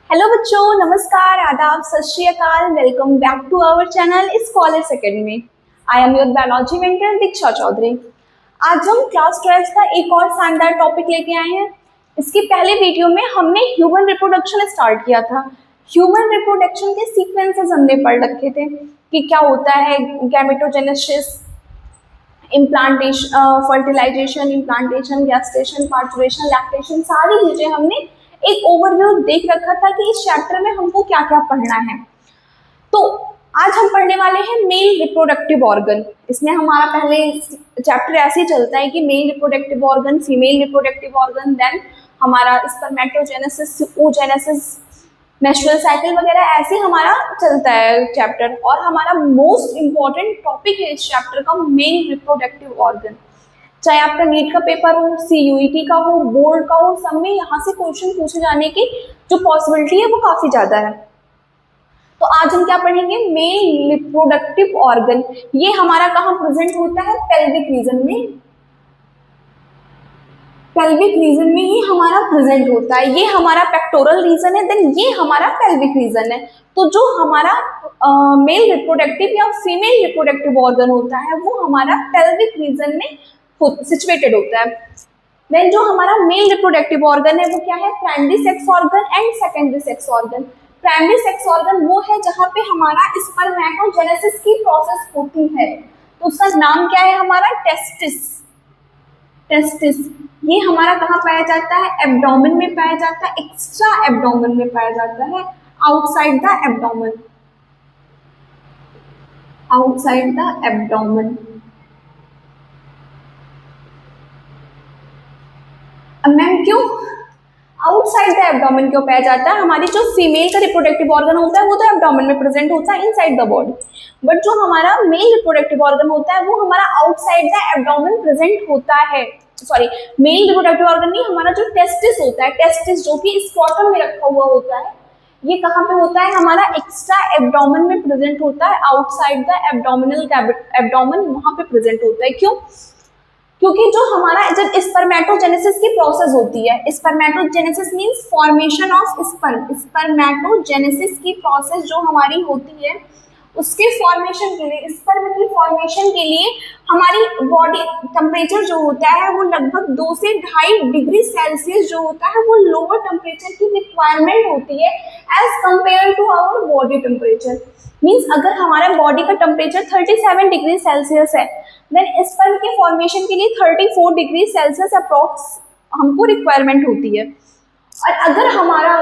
Hello बच्चों, नमस्कार, आदाब, सत श्री अकाल। Welcome back to our channel scholars academy. I am your biology mentor Deeksha Chaudhary. आज हम क्लास 12 का एक और शानदार टॉपिक लेके आए हैं। इसकी पहले वीडियो में हमने ह्यूमन रिप्रोडक्शन स्टार्ट किया था। ह्यूमन रिप्रोडक्शन के सीक्वेंसेस हमने पढ़ रखे थे कि क्या होता है gametogenesis, implantation, fertilization, implantation, gestation, parturition, lactation, सारी चीजें हमने एक ओवरव्यू देख रखा था कि इस चैप्टर में हमको क्या क्या पढ़ना है। तो आज हम पढ़ने वाले हैं मेल रिप्रोडक्टिव ऑर्गन। इसमें हमारा पहले चैप्टर ऐसे ही चलता है कि male reproductive organ, female reproductive organ, then हमारा स्पर्मेटोजेनेसिस, oogenesis, मेंस्ट्रुअल साइकिल वगैरह ऐसे हमारा चलता है चैप्टर। और हमारा मोस्ट इंपॉर्टेंट टॉपिक है इस चैप्टर का मेल रिप्रोडक्टिव ऑर्गन। चाहे आपका नीट का पेपर हो, CUET का हो, बोर्ड का हो, सब में यहाँ से क्वेश्चन पूछे जाने की जो पॉसिबिलिटी है वो काफी ज्यादा है। तो आज हम क्या पढ़ेंगे? Mail reproductive organ. ये हमारा कहाँ प्रेजेंट होता है? पेल्विक रीजन में। पेल्विक रीजन में ही हमारा प्रेजेंट होता है। ये हमारा पेक्टोरल रीजन है, देन ये हमारा पेल्विक रीजन है। तो जो हमारा मेल रिप्रोडक्टिव या फीमेल रिप्रोडक्टिव ऑर्गन होता है वो हमारा पेल्विक रीजन में सिचुएटेड होता है। देन जो हमारा मेल रिप्रोडक्टिव ऑर्गन है वो क्या है? Primary sex organ and secondary sex organ. Primary sex organ वो है जहाँ पे हमारा स्पर्मेटोजेनेसिस की प्रोसेस होती है। तो उसका नाम क्या है? हमारा टेस्टिस। टेस्टिस ये हमारा कहाँ पाया जाता है? एब्डोमेन में पाया जाता है, एक्स्ट्रा एब्डोमेन में पाया जाता है, outside the abdomen. Outside the abdomen. Ma'am क्यों आउटसाइड द एब्डोमेन क्यों पाया जाता है? हमारी जो फीमेल का रिप्रोडक्टिव ऑर्गन होता है वो तो एब्डोमेन में प्रेजेंट होता है, इनसाइड द बॉडी। बट जो हमारा मेल रिप्रोडक्टिव ऑर्गन होता है वो हमारा आउटसाइड द एब्डोमेन प्रेजेंट होता है। सॉरी, मेल रिप्रोडक्टिव ऑर्गन नहीं, हमारा जो टेस्टिस होता है, टेस्टिस जो कि स्क्रॉटम में रखा हुआ होता है, ये कहाँ पे होता है? हमारा एक्स्ट्रा एब्डोमेन में प्रेजेंट होता है, आउटसाइड द एब्डोमिनल एब्डोमेन वहां पे प्रेजेंट होता है। क्यों? क्योंकि जो हमारा जब स्पर्मेटोजेनेसिस की प्रोसेस होती है, spermatogenesis means formation of sperm, spermatogenesis की प्रोसेस जो हमारी होती है उसके फॉर्मेशन के लिए, स्पर्म की फॉर्मेशन के लिए हमारी बॉडी टेम्परेचर जो होता है वो लगभग 2 से 2.5 डिग्री सेल्सियस जो होता है वो लोअर टेम्परेचर की रिक्वायरमेंट होती है as compare to our body temperature. Means अगर हमारा बॉडी का टेम्परेचर 37 डिग्री सेल्सियस है, देन स्पर्म के फॉर्मेशन के लिए 34 डिग्री सेल्सियस अप्रोक्स हमको रिक्वायरमेंट होती है। और अगर हमारा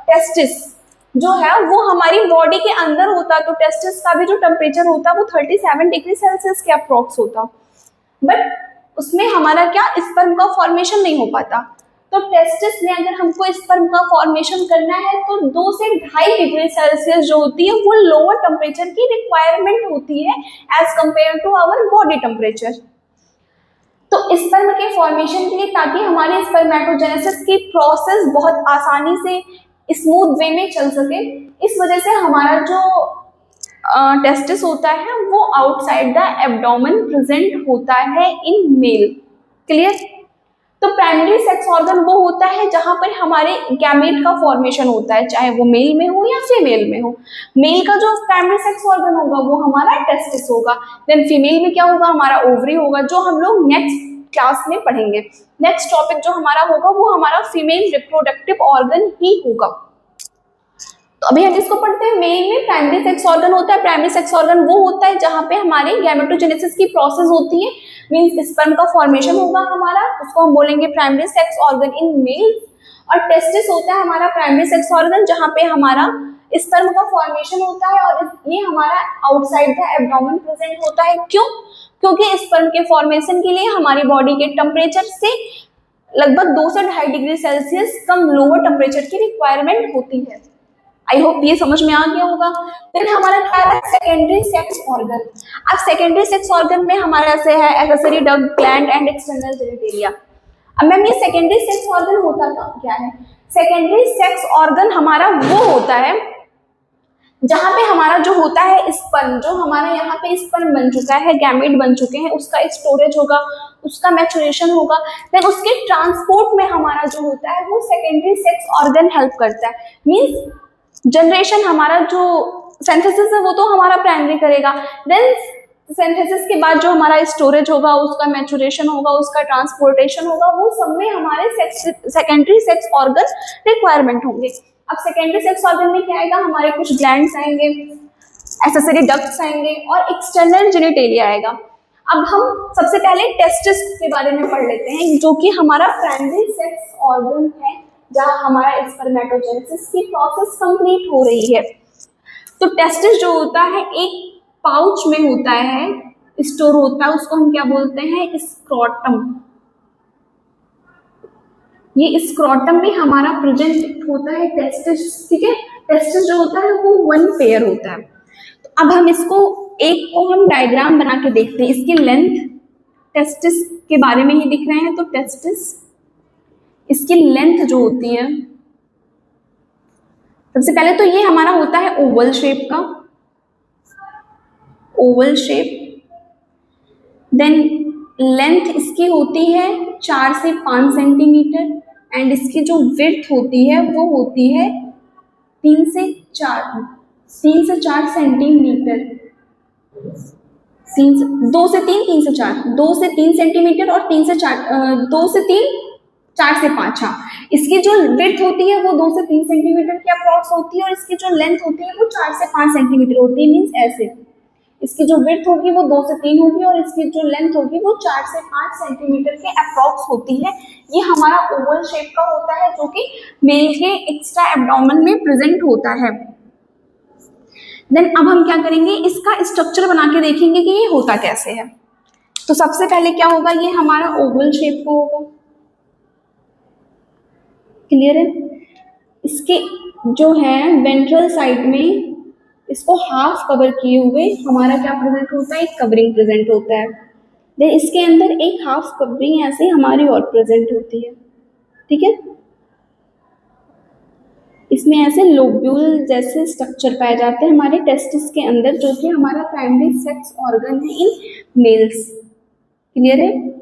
टेस्टिस जो है वो हमारी बॉडी के अंदर होता तो टेस्टिस का भी जो टेम्परेचर होता वो 37 डिग्री सेल्सियस के अप्रोक्स होता, बट उसमें हमारा क्या स्पर्म का फॉर्मेशन नहीं हो पाता। तो टेस्टिस में अगर हमको स्पर्म का फॉर्मेशन करना है तो 2 से 2.5 डिग्री सेल्सियस जो होती है वो लोअर टेम्परेचर की रिक्वायरमेंट होती है as compare to our body temperature. तो स्पर्म के फॉर्मेशन के लिए, ताकि हमारे स्पर्मेटोजेनेसिस की प्रोसेस बहुत आसानी से स्मूथ वे में चल सके, इस वजह से हमारा जो टेस्टिस होता है वो आउटसाइड द एब्डोमेन प्रेजेंट होता है इन मेल। क्लियर? तो प्राइमरी सेक्स ऑर्गन वो होता है जहां पर हमारे गैमेट का फॉर्मेशन होता है, चाहे वो मेल में हो या फीमेल में हो। मेल का जो प्राइमरी सेक्स ऑर्गन होगा वो हमारा टेस्टिस होगा। देन फीमेल में क्या होगा? हमारा ओवरी होगा, जो हम लोग नेक्स्ट क्लास में पढ़ेंगे। नेक्स्ट टॉपिक जो हमारा होगा वो हमारा फीमेल रिप्रोडक्टिव ऑर्गन ही होगा। तो अभी हम इसको पढ़ते हैं। मेल में प्राइमरी सेक्स ऑर्गन होता है। प्राइमरी सेक्स ऑर्गन वो होता है जहां पे हमारे गैमेटोजेनेसिस की प्रोसेस होती है, मींस स्पर्म का फॉर्मेशन होगा हमारा, उसको हम बोलेंगे primary sex organ in males. और टेस्टिस होता है हमारा प्राइमरी सेक्स ऑर्गन जहां पे हमारा स्पर्म का फॉर्मेशन होता है और ये हमारा आउटसाइड द एब्डोमेन प्रेजेंट होता है। क्यों? क्योंकि स्पर्म के फॉर्मेशन के लिए हमारी बॉडी के टेम्परेचर से लगभग 2 से 2.5 डिग्री सेल्सियस कम लोअर टेम्परेचर की रिक्वायरमेंट होती है। आई होप ये समझ में आ गया होगा। फिर हमारा क्या है? Secondary sex organ. अब सेकेंडरी सेक्स ऑर्गन में हमारा ऐसे है accessory duct, gland and external genitalia. अब मैम ये सेकेंडरी सेक्स ऑर्गन होता क्या है? सेकेंडरी सेक्स ऑर्गन हमारा वो होता है जहां पे हमारा जो होता है स्पर्म, जो हमारा यहाँ पे स्पर्म बन चुका है, गैमेट बन चुके हैं, उसका स्टोरेज होगा, उसका मैचुरेशन होगा, देन उसके ट्रांसपोर्ट में हमारा जो होता है वो सेकेंडरी सेक्स ऑर्गन हेल्प करता है। मीन्स जनरेशन हमारा जो सिंथेसिस है वो तो हमारा प्राइमरी करेगा, देन सिंथेसिस के बाद जो हमारा स्टोरेज होगा, उसका मैचुरेशन होगा, उसका ट्रांसपोर्टेशन होगा, वो सब में हमारे सेकेंडरी सेक्स ऑर्गन रिक्वायरमेंट होंगे। अब सेकेंडरी सेक्स ऑर्गन में क्या आएगा, हमारे कुछ ग्लैंड्स आएंगे, एक्सेसरी डक्ट्स आएंगे और एक्सटर्नल जेनिटेलिया आएगा। अब हम सबसे पहले टेस्टिस के बारे में पढ़ लेते हैं, जो कि हमारा प्राइमरी सेक्स ऑर्गन है, जहां हमारा स्पर्मेटोजेनेसिस की प्रोसेस कंप्लीट हो रही है। तो टेस्टिस जो होता है एक पाउच में होता है, स्टोर होता है, उसको हम क्या बोलते हैं, स्क्रोटम। ये स्क्रोटम में हमारा प्रेजेंट होता है टेस्टिस, ठीक है। टेस्टिस जो होता है वो वन पेयर होता है। तो अब हम इसको एक को हम डायग्राम बना के देखते हैं। इसकी लेंथ टेस्टिस के बारे में ही दिख रहे हैं, तो टेस्टिस इसकी लेंथ जो होती है, सबसे पहले तो ये हमारा होता है ओवल शेप का, ओवल शेप। देन लेंथ इसकी होती है 4 से 5 सेंटीमीटर, एंड इसकी जो विड्थ होती है वो होती है 3 से 4 सेंटीमीटर, 2 से 3, 3 से 4, 2 से 3 सेंटीमीटर और 3 से 4, 2 से 3, 4 से 5। हाँ, इसकी जो विड्थ होती है वो 2 से 3 सेंटीमीटर की अप्रॉक्स होती है, और इसकी जो लेंथ होती है वो 4 से 5 सेंटीमीटर होती है। मीन्स ऐसे इसकी जो विड्थ होगी वो 2 से 3 होगी, और इसकी जो लेंथ होगी वो 4 से 5 सेंटीमीटर के अप्रॉक्स होती है। ये हमारा ओवल शेप का होता है, जो कि मेल के एक्स्ट्रा एब्डोमेन में प्रेजेंट होता है। देन अब हम क्या करेंगे, इसका स्ट्रक्चर बना के देखेंगे कि ये होता कैसे है। तो सबसे पहले क्या होगा, ये हमारा ओवल शेप का होगा, क्लियर है। इसके जो है वेंट्रल साइड में इसको हाफ कवर किए हुए हमारा क्या प्रेजेंट होता है, एक कवरिंग प्रेजेंट होता है। देन इसके अंदर एक हाफ कवरिंग ऐसे हमारी और प्रेजेंट होती है, ठीक है। इसमें ऐसे लोब्यूल जैसे स्ट्रक्चर पाए जाते हैं हमारे टेस्टिस के अंदर, जो कि हमारा प्राइमरी सेक्स ऑर्गन है इन मेल्स, क्लियर है।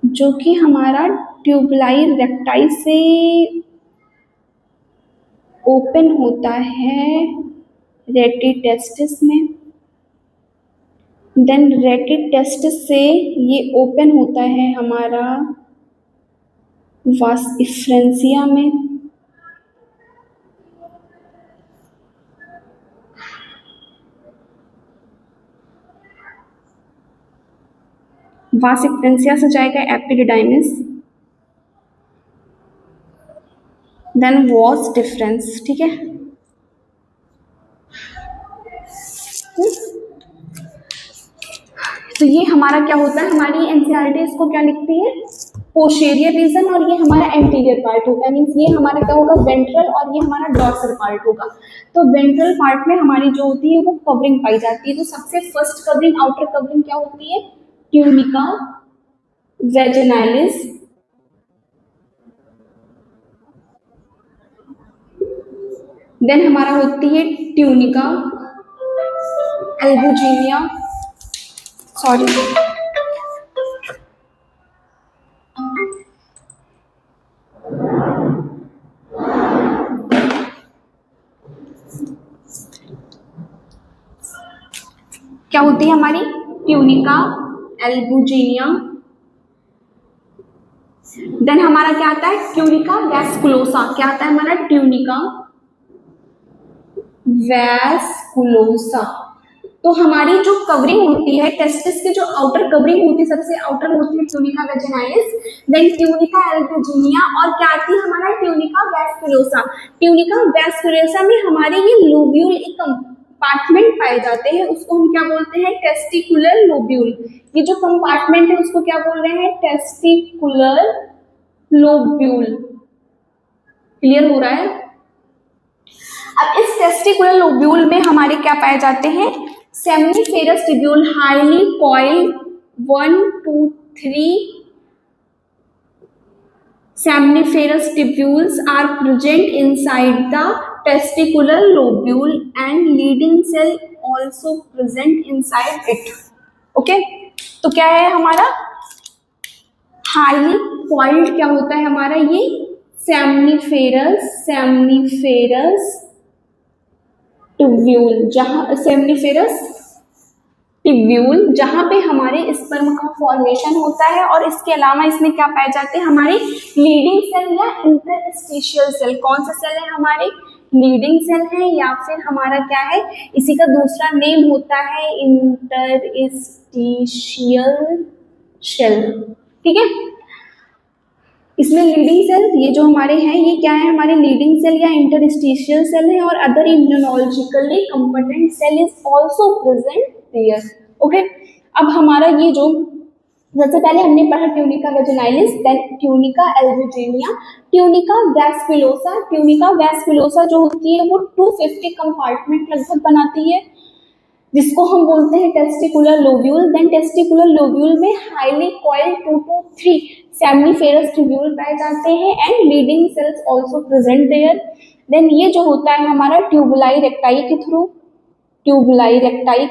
जो कि हमारा ट्यूबलाइन रेक्टाई से ओपन होता है रेटिटेस्टिस में, देन रेटिटेस्टिस से ये ओपन होता है हमारा वास इफ्रेंसिया में, वास इफ्रेंसिया से जाएगा एपिडिडाइमिस, देन वॉस डिफरेंस, ठीक है। तो ये हमारा क्या होता है, हमारी एनसीईआरटी इसको क्या लिखती है, पोस्टीरियर रीजन, और ये हमारा एंटीरियर पार्ट होता है। मीन्स ये हमारा क्या होगा, वेंट्रल, और ये हमारा डॉर्सल पार्ट होगा। तो वेंट्रल पार्ट में हमारी जो होती है वो कवरिंग पाई जाती है। तो सबसे फर्स्ट कवरिंग, आउटर कवरिंग क्या होती है, ट्यूनिका वेजिनालिस, देन हमारा होती है ट्यूनिका एल्बुजिनिया, सॉरी क्या होती है हमारी ट्यूनिका एल्बुजिनिया, देन हमारा क्या आता है, ट्यूनिका वैस्कुलोसा, क्या आता है हमारा, ट्यूनिका वैस्कुलोसा। तो हमारी जो कवरिंग होती है टेस्टिस की, जो आउटर कवरिंग होती है, सबसे आउटर होती है tunica vaginalis, then tunica albuginea, और क्या आती है हमारा, ट्यूनिका वैस्कुलोसा। ट्यूनिका वैस्कुलोसा में हमारे ये लोब्यूल एक कंपार्टमेंट पाए जाते हैं, उसको हम क्या बोलते हैं, टेस्टिकुलर लोब्यूल। ये जो कंपार्टमेंट है उसको क्या बोल रहे हैं, टेस्टिकुलर लोब्यूल, क्लियर हो रहा है। अब इस टेस्टिकुलर लोब्यूल में हमारे क्या पाए जाते हैं, seminiferous tubule, highly coiled 1, 2, 3 seminiferous tubules are present inside the testicular lobule and Leydig cell also present inside it. Okay, तो क्या है हमारा हाईली कॉइल्ड, क्या होता है हमारा ये सेमनीफेरस ट्यूब्यूल, जहां सेमनीफेरस ट्यूब्यूल जहां पे हमारे स्पर्म का फॉर्मेशन होता है। और इसके अलावा इसमें क्या पाए जाते हैं हमारे लीडिंग सेल या इंटरस्टिशियल सेल। कौन सा सेल है हमारे लीडिंग सेल है या फिर हमारा क्या है, इसी का दूसरा नेम होता है इंटरस्टिशियल सेल। ठीक है, इसमें लीडिंग सेल ये जो हमारे हैं ये क्या है हमारे लीडिंग सेल या इंटरस्टिशियल सेल है। और other immunologically component cell is also present there. Okay, अब हमारा ये जो सबसे पहले हमने पढ़ा tunica vaginalis, then tunica albuginea, tunica vasculosa. Tunica vasculosa जो होती है वो 250 कंपार्टमेंट लगभग बनाती है, जिसको हम बोलते हैं testicular lobule. Then testicular lobule में highly coiled 2 to 3 seminiferous tubule पाए जाते हैं and Leydig cells also present there. Then ये जो होता है हमारा ट्यूबुलाई रेक्टाई के थ्रू, ट्यूबुलाई रेक्टाई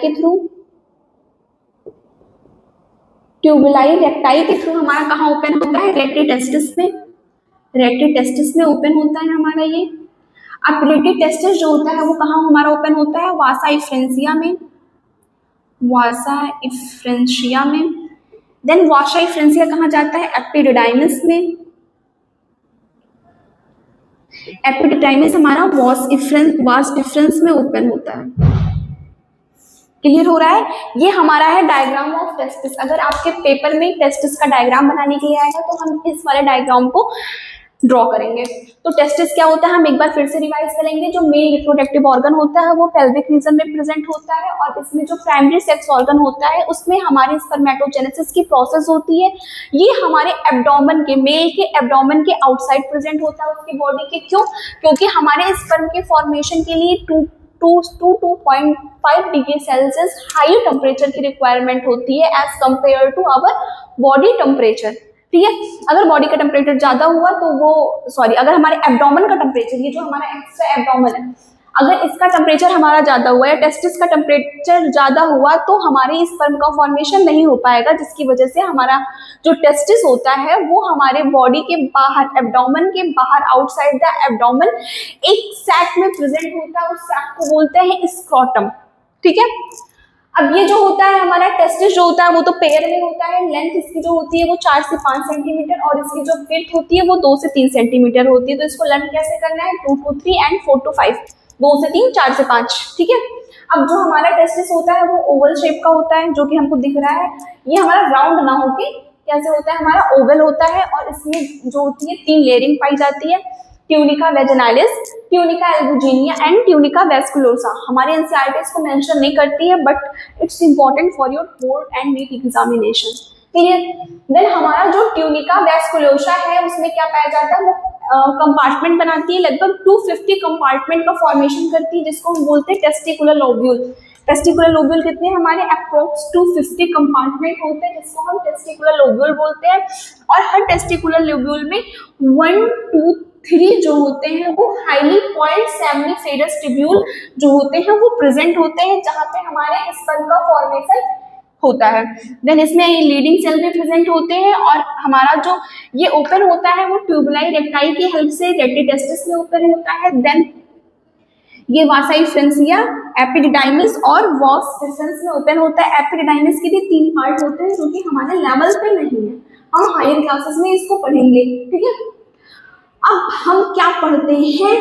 के थ्रू हमारा कहाँ ओपन होता है, रेटिटेस्टिस में, रेटिटेस्टिस में ओपन होता है हमारा ये। अब रेटिटेस्टिस जो होता है वो कहाँ हमारा ओपन होता है, वासा इफ्रेंसिया में, वासा इफ्रेंसिया में। देन वासा इफ्रेंसिया कहाँ जाता है, एपिडिडाइमिस में, एपिडिडाइमिस हमारा वास डिफरेंस में ओपन होता है। क्लियर हो रहा है, ये हमारा है डायग्राम ऑफ टेस्टिस। अगर आपके पेपर में टेस्टिस का डायग्राम बनाने के लिए आएगा तो हम इस वाले डायग्राम को ड्रॉ करेंगे। तो टेस्टिस क्या होता है हम एक बार फिर से रिवाइज करेंगे। जो मेल रिप्रोडक्टिव ऑर्गन होता है वो पेल्विक रीजन में प्रेजेंट होता है और इसमें जो प्राइमरी सेक्स ऑर्गन होता है उसमें हमारी स्पर्मेटोजेनेसिस की प्रोसेस होती है। ये हमारे एब्डोमेन के, मेल के एब्डोमेन के आउटसाइड प्रेजेंट होता है उसकी बॉडी के। क्यों? क्योंकि हमारे स्पर्म के फॉर्मेशन के लिए 2.5 डिग्री सेल्सियस हाई टेम्परेचर की रिक्वायरमेंट होती है as compare to our body temperature. ठीक है, अगर बॉडी का टेम्परेचर ज्यादा हुआ तो वो अगर हमारे एब्डोमेन का टेम्परेचर, ये जो हमारा एक्स्ट्रा एब्डोमेन है, अगर इसका टेम्परेचर हमारा ज्यादा हुआ या टेस्टिस का टेम्परेचर ज्यादा हुआ तो हमारे स्पर्म का फॉर्मेशन नहीं हो पाएगा, जिसकी वजह से हमारा जो टेस्टिस होता है वो हमारे बॉडी के बाहर, एब्डोमेन के बाहर, आउटसाइड द एब्डोमेन एक सैक में प्रेजेंट होता है। उस सैक को बोलते हैं स्क्रोटम। ठीक है, अब ये जो होता है हमारा टेस्टिस जो होता है वो तो पेयर में होता है। लेंथ इसकी जो होती है वो 4 से 5 सेंटीमीटर और इसकी जो विड्थ होती है वो 2 से 3 सेंटीमीटर होती है। तो इसको लर्न कैसे करना है, 2 to 3 एंड 4 to 5, 2 से 3, 4 से 5। ठीक है, अब जो हमारा टेस्टिस होता है वो ओवल शेप का होता है, जो कि हमको दिख रहा है। ये हमारा राउंड ना होके कैसे होता है, हमारा ओवल होता है और इसमें जो होती है 3 लेयरिंग पाई जाती है, tunica vaginalis, tunica albuginea and tunica vasculosa. हमारे एनसीईआरटी इसको मेंशन नहीं करती है but it's important for your board and NEET examination. Clear? Then हमारा जो ट्यूनिका वैस्कुलोसा है उसमें क्या पाया जाता है, वो कंपार्टमेंट बनाती है, लगभग 250 कंपार्टमेंट का फॉर्मेशन करती है, जिसको हम बोलते हैं टेस्टिकुलर लोब्यूल। टेस्टिकुलर लोब्यूल कितने हमारे अप्रोक्स 250 कंपार्टमेंट होते हैं, जिसको हम टेस्टिकुलर लोब्यूल बोलते हैं। और हर टेस्टिकुलर लोब्यूल में 1, 2, 3 जो होते हैं वो हाईली कॉइल्ड सेमनीफेरस ट्यूब्यूल जो होते हैं वो प्रेजेंट होते हैं, जहां पे हमारे स्पर्म का फॉर्मेशन होता है। देन इसमें ये लीडिंग सेल भी प्रेजेंट होते हैं और हमारा जो ये ओपन होता है वो ट्यूबुलाई रेक्टाई की हेल्प से रेटिटेस्टिस में ओपन होता है। देन ये वासा इफ्रेंसिया, एपिडिडाइमिस और वास डिफरेंस में ओपन होता है। एपिडिडाइमिस के भी 3 पार्ट होते हैं जो कि हमारे लेवल पे नहीं है, हम हायर क्लासेस में इसको पढ़ेंगे। ठीक है, अब हम क्या पढ़ते हैं,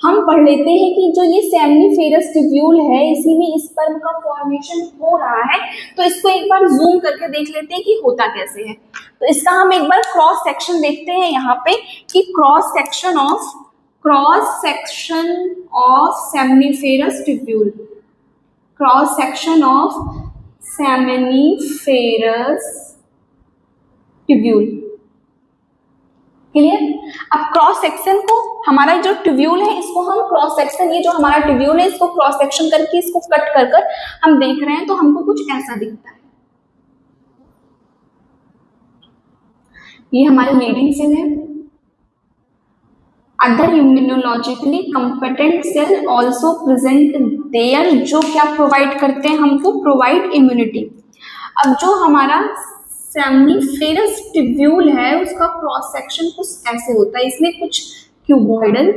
हम पढ़ लेते हैं कि जो ये सेमनीफेरस ट्यूब्यूल है इसी में स्पर्म का फॉर्मेशन हो रहा है। तो इसको एक बार जूम करके देख लेते हैं कि होता कैसे है। तो इसका हम एक बार क्रॉस सेक्शन देखते हैं यहाँ पे कि cross section of seminiferous tubule, cross section of seminiferous tubule. Clear? अब क्रॉस सेक्शन को, हमारा जो ट्यूब्यूल है इसको हम क्रॉस सेक्शन, ये जो हमारा ट्यूब्यूल है इसको क्रॉस सेक्शन करके इसको कट कर कर हम देख रहे हैं तो हमको कुछ ऐसा दिखता है। ये हमारी लीडिंग सेल है। Other immunologically competent cell also present there, जो क्या प्रोवाइड करते हैं हमको, प्रोवाइड इम्यूनिटी। अब जो हमारा सेमिनिफेरस ट्यूब्यूल है उसका क्रॉस सेक्शन कुछ ऐसे होता है, इसमें कुछ क्यूबॉइडल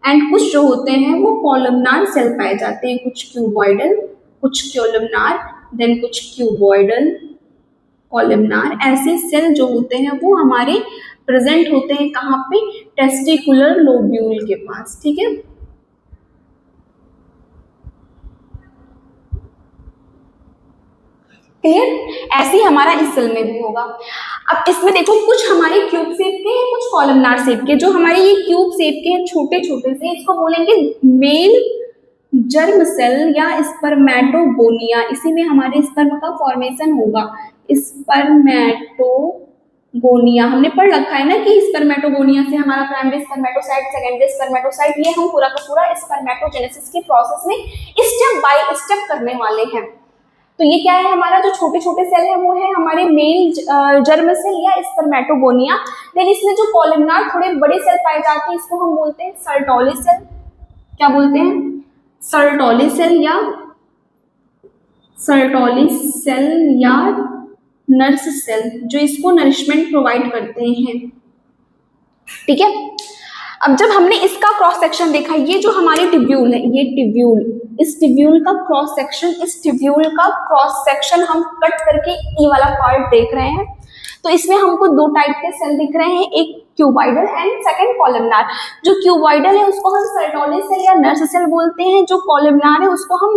एंड कुछ जो होते हैं वो कॉलमनार सेल पाए जाते हैं, कुछ क्यूबॉइडल कुछ कॉलमनार, देन कुछ क्यूबॉइडल कॉलमनार, ऐसे सेल जो होते हैं वो हमारे प्रेजेंट होते हैं कहाँ पे, टेस्टिकुलर लोब्यूल के पास, ठीक है। क्लियर? ऐसे ही हमारा इस सेल में भी होगा। अब इसमें देखो कुछ हमारे क्यूब शेप के हैं, कुछ कॉलमनार शेप के। जो हमारे ये क्यूब शेप के हैं छोटे छोटे से, इसको बोलेंगे मेल जर्म सेल या स्पर्मेटोगोनिया। इसी में हमारे स्पर्म का फॉर्मेशन होगा, स्पर्मेटोगोनिया। हमने पढ़ रखा है ना कि स्पर्मेटोगोनिया से हमारा प्राइमरी स्पर्मेटोसाइट, सेकेंडरी स्पर्मेटोसाइट, ये हम पूरा का पूरा स्पर्मेटोजेनेसिस के प्रोसेस में स्टेप बाय स्टेप करने वाले हैं। तो ये क्या है, हमारा जो छोटे छोटे सेल है वो है हमारे मेल जर्म सेल या स्पर्मेटोगोनिया। देन इसमें जो कॉलमनार थोड़े बड़े सेल पाए जाते हैं इसको हम बोलते हैं सर्टोली सेल। क्या बोलते हैं? सर्टोली सेल या नर्स सेल, जो इसको नरिशमेंट प्रोवाइड करते हैं, ठीक है। अब जब हमने इसका क्रॉस सेक्शन देखा, ये जो हमारे टिब्यूल है, ये टिब्यूल, इस टिब्यूल का क्रॉस सेक्शन हम कट करके ई वाला पार्ट देख रहे हैं। तो इसमें हमको दो टाइप के सेल दिख रहे हैं, एक क्यूबॉइडल एंड सेकंड कॉलमनार। जो क्यूबॉइडल है उसको हम सर्टोली सेल या नर्स सेल बोलते हैं, जो कॉलमनार है उसको हम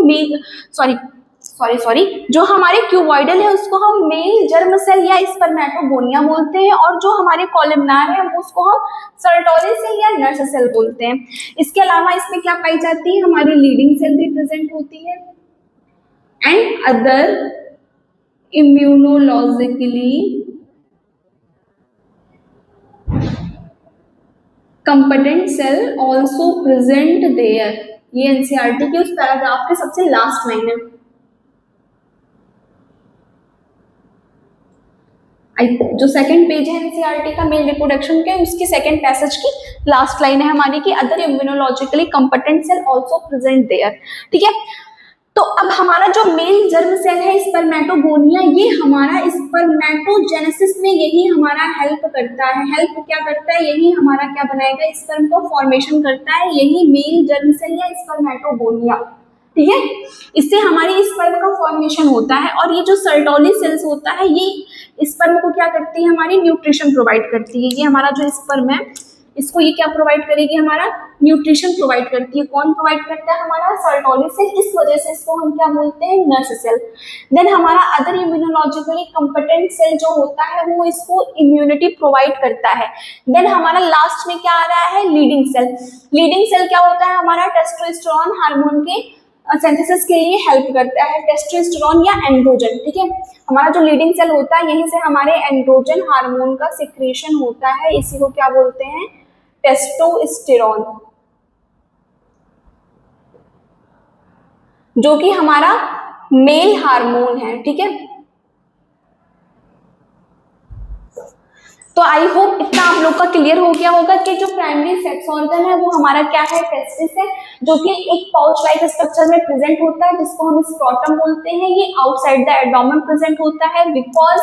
जो हमारे क्यूबॉइडल है उसको हम मेल जर्म सेल या स्पर्मेटोगोनिया बोलते हैं, और जो हमारे कॉलमनार है उसको हम सर्टोली सेल या नर्स सेल बोलते हैं। इसके अलावा इसमें क्या पाई जाती है, हमारी लीडिंग सेल भी प्रेजेंट होती है and other immunologically competent cell also present there. ये एनसीईआरटी के उस पैराग्राफ के सबसे लास्ट लाइन है। जो सेकंड पेज है एनसीईआरटी का मेल रिप्रोडक्शन के, उसकी सेकंड पैसेज की लास्ट लाइन है हमारी कि other immunologically competent cell also present there, ठीक है। तो अब हमारा जो मेल जर्म सेल है स्पर्मेटोगोनिया, ये हमारा स्पर्मेटोजेनेसिस में यही हमारा हेल्प करता है। हेल्प क्या करता है? यही हमारा क्या बनाएगा, स्पर्म को फॉर्मेशन करता है, यही मेल जर्म सेल या स्पर्मेटोगोनिया, ठीक है। इससे हमारी स्पर्म का फॉर्मेशन होता है। और ये जो सर्टोली सेल्स होता है ये स्पर्म को क्या करती है, हमारी न्यूट्रिशन प्रोवाइड करती है। ये हमारा जो स्पर्म है इसको ये क्या प्रोवाइड करेगी, हमारा न्यूट्रिशन प्रोवाइड करती है। कौन प्रोवाइड करता है? हमारा सर्टोली सेल। इस वजह से इसको हम क्या बोलते हैं, नर्स सेल। देन हमारा अदर इम्यूनोलॉजिकली कंपेटेंट सेल जो होता है वो इसको इम्यूनिटी प्रोवाइड करता है। देन हमारा लास्ट में क्या आ रहा है, लीडिंग सेल। लीडिंग सेल क्या होता है, हमारा टेस्टोस्टेरोन हार्मोन के सिंथेसिस के लिए हेल्प करता है, टेस्टोस्टेरोन या एंड्रोजन, ठीक है। हमारा जो लीडिंग सेल होता है यहीं से हमारे एंड्रोजन हार्मोन का सिक्रीशन होता है, इसी को क्या बोलते हैं, टेस्टोस्टेरोन, जो कि हमारा मेल हार्मोन है, ठीक है। तो आई होप इतना आप लोग का क्लियर हो गया होगा कि जो प्राइमरी सेक्स ऑर्गन है वो हमारा क्या है, टेस्टिस है, जो कि एक पाउच लाइक स्ट्रक्चर में प्रेजेंट होता है, जिसको हम स्क्रोटम बोलते हैं। ये आउटसाइड द एब्डोमेन प्रेजेंट होता है, बिकॉज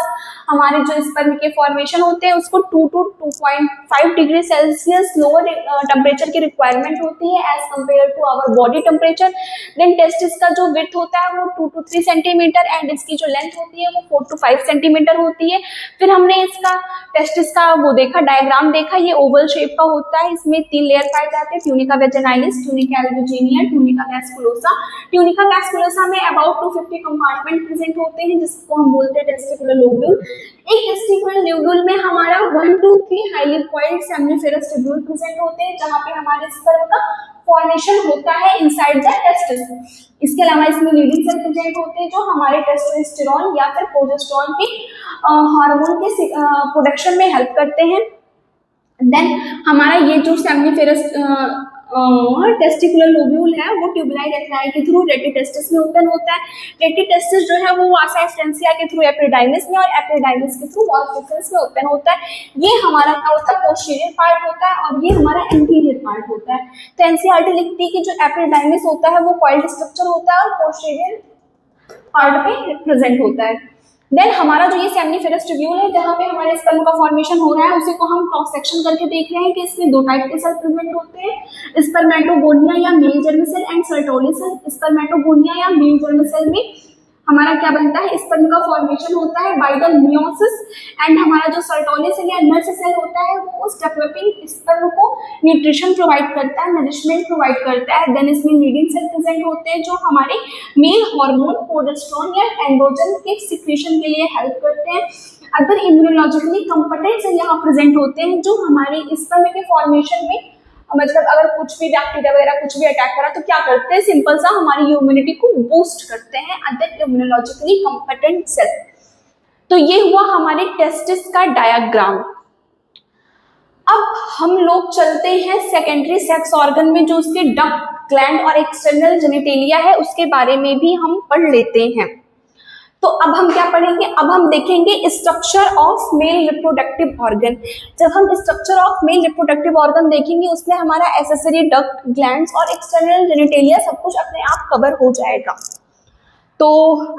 हमारे जो स्पर्म के फॉर्मेशन होते हैं उसको 2 to 2.5 degree Celsius lower temperature की रिक्वायरमेंट होती है as compare to our body temperature. Then testis का जो विड्थ होता है वो 2 to 3 सेंटीमीटर एंड इसकी जो लेंथ होती है वो 4 to 5 सेंटीमीटर होती है। फिर हमने इसका टेस्टिस का वो देखा, डायग्राम देखा, ये ओवल शेप का होता है। इसमें 3 लेयर पाए जाते हैं, tunica vaginalis, tunica albuginea, tunica vasculosa. Tunica vasculosa में अबाउट 250 कंपार्टमेंट प्रेजेंट होते हैं, जिसको हम बोलते हैं टेस्टिकुलर लोब्यूल। एक टेस्टिकुलर लोब्यूल में हमारा 1 to 3 highly coiled seminiferous tubule present होते हैं, जहां पे हमारे स्पर्म का फॉर्मेशन होता है इनसाइड द टेस्टिस। इसके अलावा इसमें लीडिंग सेल प्रेजेंट होते हैं जो हमारे टेस्टोस्टेरोन या फिर प्रोजेस्टेरोन के हार्मोन के प्रोडक्शन में हेल्प करते हैं। देन हमारा ये जो सेमिनिफेरस टेस्टिकुलर लोब्यूल है वो ट्यूबुलार रेक्टाई के थ्रू रेटिटेस्टिस में ओपन होता है। रेटिटेस्टिस जो है वो वासा एस्टेंसिया के थ्रू एपिडाइमिस में और एपिडाइमिस के थ्रू वास डिफरेंस में ओपन होता है। ये हमारा क्या होता है, पोस्टीरियर पार्ट होता है और ये हमारा एंटीरियर पार्ट होता है। तो एनसीईआरटी लिखती है कि जो एपिडाइमिस होता है वो कॉइल्ड स्ट्रक्चर होता है और पोस्टीरियर पार्ट पे प्रेजेंट होता है। देन हमारा जो ये सेमिनिफेरस ट्यूब्यूल है जहाँ पे हमारे स्पर्म का फॉर्मेशन हो रहा है उसी को हम क्रॉस सेक्शन करके देख रहे हैं कि इसमें दो टाइप के सेल प्रेजेंट होते हैं, स्पर्मेटोगोनिया या male germ cell and Sertoli cell. Spermatogonia या मेल जर्म सेल में हमारा क्या बनता है, स्पर्म का फॉर्मेशन होता है बाय द मियोसिस एंड हमारा जो सर्टोली सेल या नर्स सेल होता है वो उस डेवलपिंग स्पर्म को न्यूट्रिशन प्रोवाइड करता है, नरिशमेंट प्रोवाइड करता है। देन इसमें लीडिंग सेल प्रेजेंट होते हैं जो हमारे मेल हार्मोन प्रोजेस्टेरोन या एंड्रोजन के सिक्रीशन के लिए हेल्प करते हैं। अदर इम्यूनोलॉजिकली कंपोनेंट सेल यहाँ प्रेजेंट होते हैं जो हमारे स्पर्म के फॉर्मेशन में मतलब अगर कुछ भी बैक्टीरिया वगैरह कुछ भी अटैक करा तो क्या करते हैं, सिंपल सा हमारी इम्यूनिटी को बूस्ट करते हैं अदर इम्यूनोलॉजिकली कंपोनेंट सेल। तो ये हुआ हमारे टेस्टिस का डायग्राम। अब हम लोग चलते हैं सेकेंडरी सेक्स ऑर्गन में जो उसके डक्ट, ग्लैंड और एक्सटर्नल जेनिटेलिया है उसके बारे में भी हम पढ़ लेते हैं। तो अब हम क्या पढ़ेंगे, अब हम देखेंगे structure of male reproductive organ. जब हम structure of male reproductive organ देखेंगे उसमें हमारा एसेसरी डक्ट, ग्लैंड्स और एक्सटर्नल जेनिटेलिया सब कुछ अपने आप कवर हो जाएगा। तो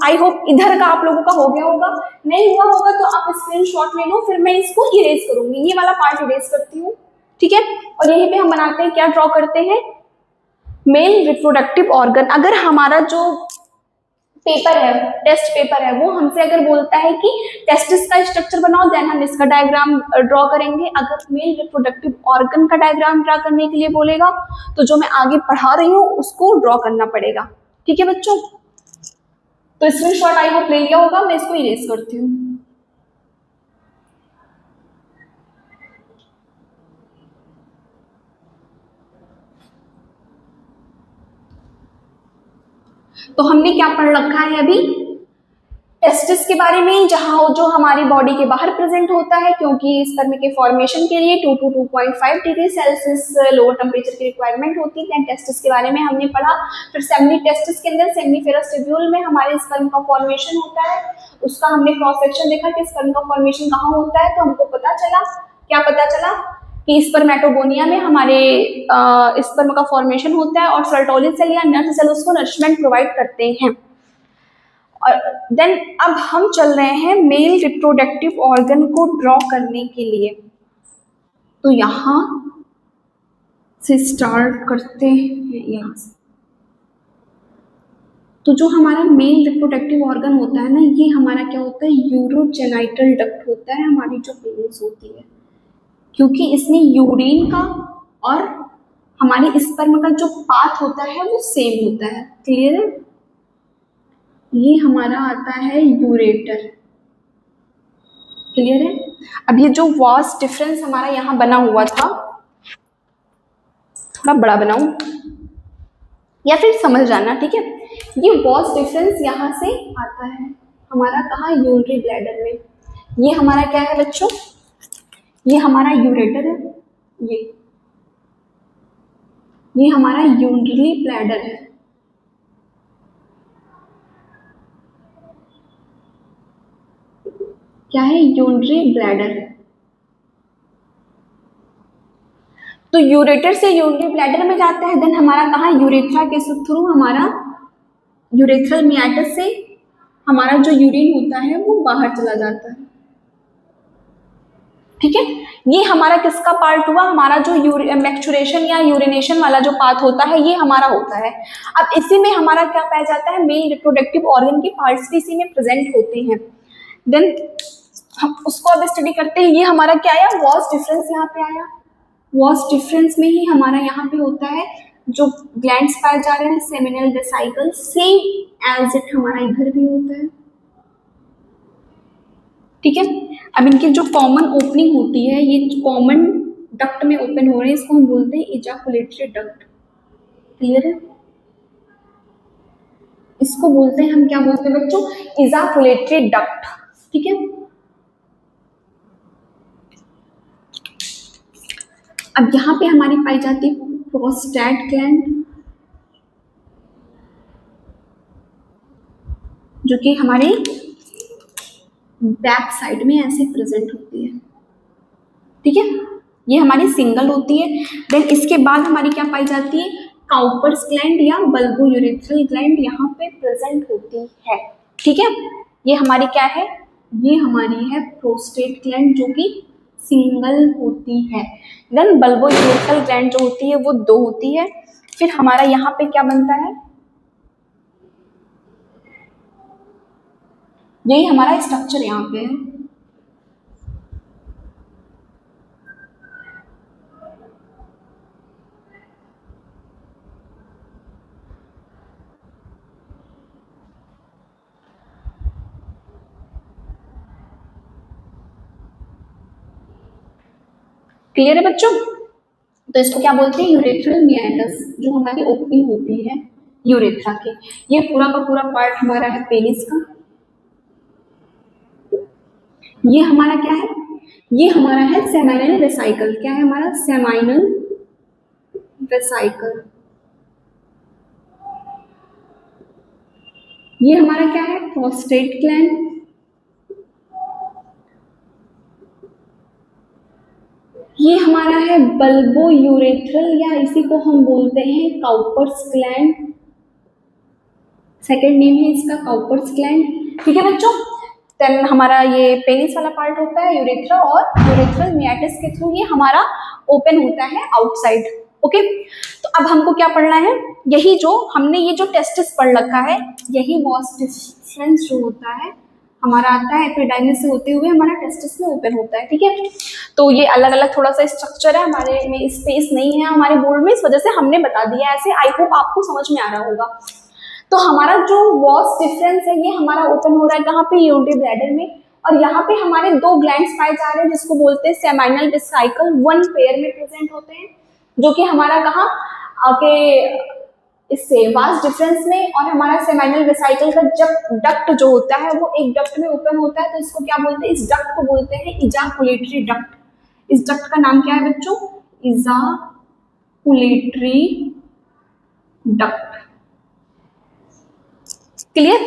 आई होप इधर का आप लोगों का हो गया होगा, नहीं हुआ होगा तो आप स्क्रीनशॉट ले लो, फिर मैं इसको इरेज करूंगी, ये वाला पार्ट इरेज करती हूँ, ठीक है। और यहीं पे हम बनाते हैं, क्या ड्रॉ करते हैं, मेल रिप्रोडक्टिव ऑर्गन। अगर हमारा जो पेपर है, टेस्ट पेपर है, वो हमसे अगर बोलता है कि टेस्टिस का स्ट्रक्चर बनाओ, देन हम इसका डायग्राम ड्रॉ करेंगे। अगर मेल रिप्रोडक्टिव ऑर्गन का डायग्राम ड्रॉ करने के लिए बोलेगा तो जो मैं आगे पढ़ा रही हूँ उसको ड्रॉ करना पड़ेगा, ठीक है बच्चों। तो स्क्रीनशॉट आई होप ले लिया होगा, मैं इसको इरेज करती हूँ। तो हमने क्या पढ़ रखा है अभी, टेस्टिस के बारे में, जहां जो हमारी बॉडी के बाहर प्रेजेंट होता है क्योंकि स्पर्म के फॉर्मेशन के लिए 2 to 2.5 degree Celsius lower temperature की रिक्वायरमेंट होती है। टेस्टिस के बारे में हमने पढ़ा। फिर सेमनी टेस्टिस के अंदर सेमिनिफेरस ट्यूब्यूल में हमारे स्पर्म का फॉर्मेशन होता है, उसका हमने क्रॉस सेक्शन देखा कि स्पर्म का फॉर्मेशन कहाँ होता है। तो हमको पता चला, क्या पता चला कि स्पर्मेटोगोनिया में हमारे स्पर्म का फॉर्मेशन होता है और सर्टोली सेल या नर्स सेल उसको नरिशमेंट प्रोवाइड करते हैं। और देन अब हम चल रहे हैं मेल रिप्रोडक्टिव ऑर्गन को ड्रॉ करने के लिए। तो यहाँ से स्टार्ट करते हैं, यहाँ से। तो जो हमारा मेल रिप्रोडक्टिव ऑर्गन होता है ना, ये हमारा क्या होता है, यूरोजेनाइटल डक्ट होता है हमारी जो पेनिस होती है, क्योंकि इसमें यूरिन का और हमारी स्पर्म का जो पाथ होता है वो सेम होता है। क्लियर है। ये हमारा आता है यूरेटर। क्लियर है। अब ये जो वास डिफरेंस हमारा यहाँ बना हुआ था, थोड़ा बड़ा बनाऊं या फिर समझ जाना, ठीक है। ये वास डिफरेंस यहाँ से आता है हमारा कहाँ, यूरिनरी ब्लैडर में। ये हमारा क्या है बच्चों, ये हमारा यूरेटर है, ये हमारा यूरिनरी ब्लैडर है। क्या है, यूरिनरी ब्लैडर। तो यूरेटर से यूरिनरी ब्लैडर में जाता है, देन हमारा कहाँ, यूरेथ्रा के थ्रू हमारा यूरेथ्रल मियाटस से हमारा जो यूरिन होता है वो बाहर चला जाता है, ठीक है। ये हमारा किसका पार्ट हुआ, हमारा जो मैक्चुरेशन या यूरिनेशन वाला जो पार्ट होता है ये हमारा होता है। अब इसी में हमारा क्या पाया जाता है, मेल रिप्रोडक्टिव ऑर्गन के पार्ट्स भी इसी में प्रेजेंट होते हैं। देन हम उसको अब स्टडी करते हैं। ये हमारा क्या आया, वॉस डिफरेंस यहाँ पे आया। वॉस डिफरेंस में ही हमारा यहाँ पे होता है जो ग्लैंड्स पाए जा रहे हैं, seminal vesicle, same as it हमारा इधर भी होता है, ठीक है। अब इनकी जो कॉमन ओपनिंग होती है, ये कॉमन डक्ट में ओपन हो रहे हैं, इसको हम बोलते हैं इजाकुलेटरी डक्ट। क्लियर है। इसको बोलते हैं हम, क्या बोलते हैं बच्चों, इजाकुलेटरी डक्ट, ठीक है। अब यहाँ पे हमारी पाई जाती है प्रोस्टेट ग्लैंड, जो कि हमारे बैक साइड में ऐसे प्रेजेंट होती है, ठीक है, ये हमारी सिंगल होती है। देन इसके बाद हमारी क्या पाई जाती है, काउपर्स ग्लैंड या बल्बोयूरेथ्रल ग्लैंड यहाँ पे प्रेजेंट होती है, ठीक है। ये हमारी क्या है, ये हमारी है प्रोस्टेट ग्लैंड जो कि सिंगल होती है। देन बल्बोयूरेथ्रल ग्लैंड जो होती है वो 2 होती है। फिर हमारा यहाँ पे क्या बनता है, यही हमारा स्ट्रक्चर यहाँ पे है। क्लियर है बच्चों? तो इसको क्या बोलते हैं, यूरेथ्रल मियाटस, जो हमारी ओपनिंग होती है यूरेथ्रा के। ये पूरा का पूरा पार्ट हमारा है पेनिस का। ये हमारा क्या है, ये हमारा है सेमाइनल वेसाइकल। क्या है हमारा, सेमाइनल वेसाइकल। ये हमारा क्या है, प्रोस्टेट ग्लैंड। ये हमारा है बल्बोयूरेथ्रल या इसी को हम बोलते हैं काउपर्स ग्लैंड। सेकेंड नेम है इसका काउपर्स ग्लैंड, ठीक है बच्चों। देन हमारा ये पेनिस वाला पार्ट होता है यूरेथ्रा, और यूरेथ्रल मियाटिस के थ्रू ये हमारा ओपन होता है आउटसाइड। ओके, तो अब हमको क्या पढ़ना है, यही जो हमने ये जो टेस्टिस पढ़ रखा है, यही वॉस डिफरेंस जो होता है हमारा आता है एपिडाइमिस से होते हुए हमारा टेस्टिस में ओपन होता है, ठीक है। तो ये अलग अलग थोड़ा सा स्ट्रक्चर है, हमारे में स्पेस नहीं है हमारे बोर्ड में, इस वजह से हमने बता दिया ऐसे। आई होप आपको समझ में आ रहा होगा। तो हमारा जो वॉस डिफरेंस है ये हमारा ओपन हो रहा है कहाँ पे, यूरिनरी ब्लैडर में। और यहाँ पे हमारे 2 ग्लैंड्स पाए जा रहे हैं जिसको बोलते हैं सेमाइनल वेसाइकल, 1 पेयर में प्रेजेंट होते हैं, जो कि हमारा कहाँ आके इससे वास डिफरेंस में। और हमारा सेमाइनल वेसाइकल का जब डक्ट जो होता है वो एक डक्ट में ओपन होता है, तो इसको क्या बोलते हैं, इस डक्ट को बोलते हैं इजाकुलेटरी डक्ट। इस डक्ट का नाम क्या है बच्चों, इजाकुलेटरी डक्ट। क्लियर?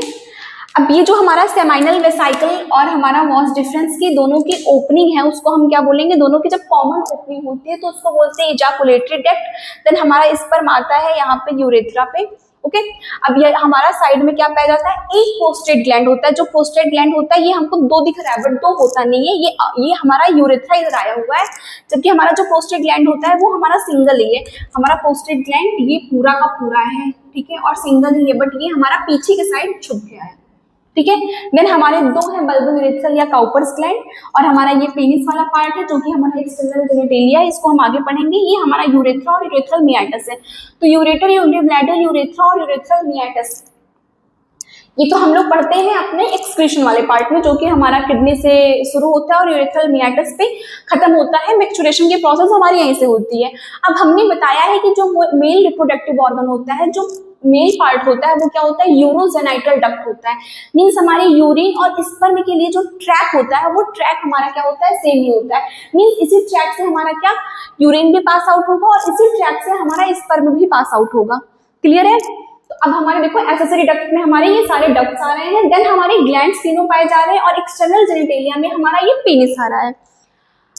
अब ये जो हमारा सेमाइनल वेसाइकल और हमारा वॉस डिफरेंस की दोनों की ओपनिंग है उसको हम क्या बोलेंगे, दोनों की जब कॉमन ओपनिंग होती है तो उसको बोलते हैं इजाकुलेटरी डक्ट। देन हमारा स्पर्म आता है यहाँ पे यूरेथ्रा पे। ओके, अब ये हमारा साइड में क्या पाया जाता है, एक प्रोस्टेट ग्लैंड होता है। जो प्रोस्टेट ग्लैंड होता है ये हमको 2 दिख रहा है, बट 2 होता नहीं है, ये हमारा यूरेथ्रा इधर आया हुआ है, जबकि हमारा जो प्रोस्टेट ग्लैंड होता है वो हमारा सिंगल ही है। हमारा प्रोस्टेट ग्लैंड ये पूरा का पूरा है, ठीक है, और सिंगल ही है, बट ये हमारा पीछे के साइड छुप गया है, ठीक है। देन हमारे 2 है बल्बोयूरेथ्रल या काउपर्स ग्लैंड, और हमारा ये पेनिस वाला पार्ट है जो कि हमारा एक्सटर्नल जेनिटेलिया है, इसको हम आगे पढ़ेंगे। ये हमारा यूरेथ्रा और यूरेथ्रल मियाटिस है। तो यूरेटर, यूरिनरी ब्लैडर, यूरेथ्रा और यूरेथ्रल मियाटिस, ये तो हम लोग पढ़ते हैं अपने एक्सक्रीशन वाले पार्ट में, जो कि हमारा किडनी से शुरू होता है और यूरेथ्रल मियाटिस पे खत्म होता है। मैच्योरेशन की प्रोसेस हमारी यहीं से होती है। अब हमने बताया है कि जो मेल रिप्रोडक्टिव ऑर्गन होता है, जो मेल पार्ट होता है वो क्या होता है, यूरोजेनाइटल डक्ट होता है। मीन्स हमारे यूरिन और स्पर्म के लिए जो ट्रैक होता है वो ट्रैक हमारा क्या होता है, सेम ही होता है। मीन्स इसी ट्रैक से हमारा क्या, यूरिन भी पास आउट होगा और इसी ट्रैक से हमारा स्पर्म भी पास आउट होगा। क्लियर है? तो अब हमारे देखो एक्सेसरी डक्ट में हमारे ये सारे डक्ट्स आ रहे हैं। देन हमारे ग्लैंड्स तीनों पाए जा रहे हैं, और एक्सटर्नल जेनिटेलिया में हमारा ये पेनिस आ रहा है।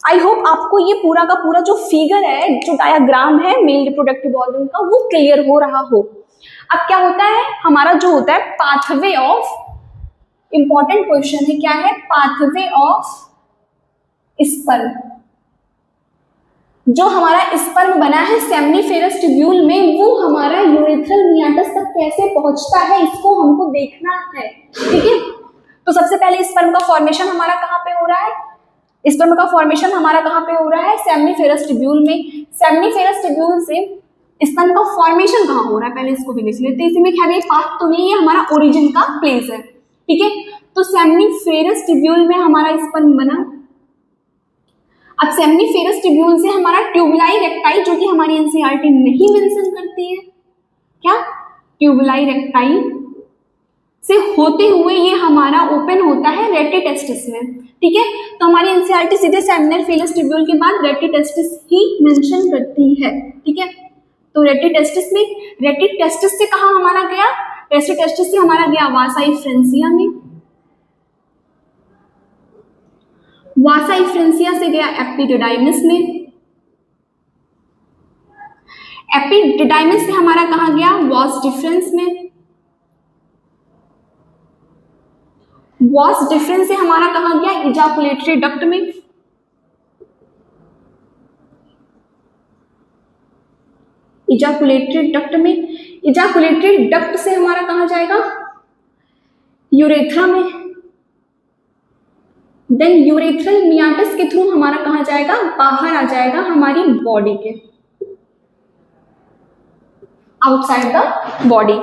आई होप आपको ये पूरा का पूरा जो फिगर है, जो डायग्राम है मेल रिप्रोडक्टिव ऑर्गन का, वो क्लियर हो रहा हो। अब क्या होता है, हमारा जो होता है पाथवे ऑफ, इंपॉर्टेंट क्वेश्चन है, क्या है, पाथवे ऑफ स्पर्म। जो हमारा स्पर्म बना है सेमनीफेरस ट्यूब्यूल में, वो हमारा यूरेथ्रल मियाटिस तक कैसे पहुंचता है, इसको हमको देखना है, ठीक है। तो सबसे पहले स्पर्म का फॉर्मेशन हमारा कहाँ पे हो रहा है, स्पर्म का फॉर्मेशन हमारा कहाँ पे हो रहा है, सेमनीफेरस ट्यूब्यूल में। सेमनीफेरस ट्यूब्यूल से स्पर्म का फॉर्मेशन कहाँ हो रहा है, पहले इसको भी लिख लेते हैं। इसमें खैर ये पाथ तो नहीं है, हमारा ओरिजिन का प्लेस है, ठीक है। तो सेमनीफेरस ट्यूब्यूल में हमारा स्पर्म बना। अब सेमनीफेरस ट्यूब्यूल से हमारा ट्यूबुलाई रेक्टाई, जो कि हमारी एनसीईआरटी नहीं मेंशन करती है, क्या, ट्यूबुलाई रेक्टाई से होते हुए ये हमारा ओपन होता है रेटी टेस्टिस में, ठीक है। तो हमारी एनसीईआरटी सीधे सेमनीफेरस ट्यूब्यूल के बाद रेटी टेस्टिस ही मेंशन करती है, ठीक है। तो रेटिटेस्टिस में, रेटिटेस्टिस से कहाँ हमारा गया, रेटिटेस्टिस से हमारा गया वासा फ्रेंसिया में, वासा फ्रेंसिया से गया एपिडिडाइमिस में, एपिडिडाइमिस से हमारा कहाँ गया वास डिफरेंस में, वास डिफरेंस से हमारा कहाँ गया इजाकुलेटरी डक्ट में, इजाकुलेटरी डक्ट में, इजाकुलेटरी डक्ट से हमारा कहाँ जाएगा यूरेथ्रा में, देन यूरेथ्रल मियाटिस के थ्रू हमारा कहाँ जाएगा बाहर आ जाएगा हमारी बॉडी के, आउटसाइड द बॉडी।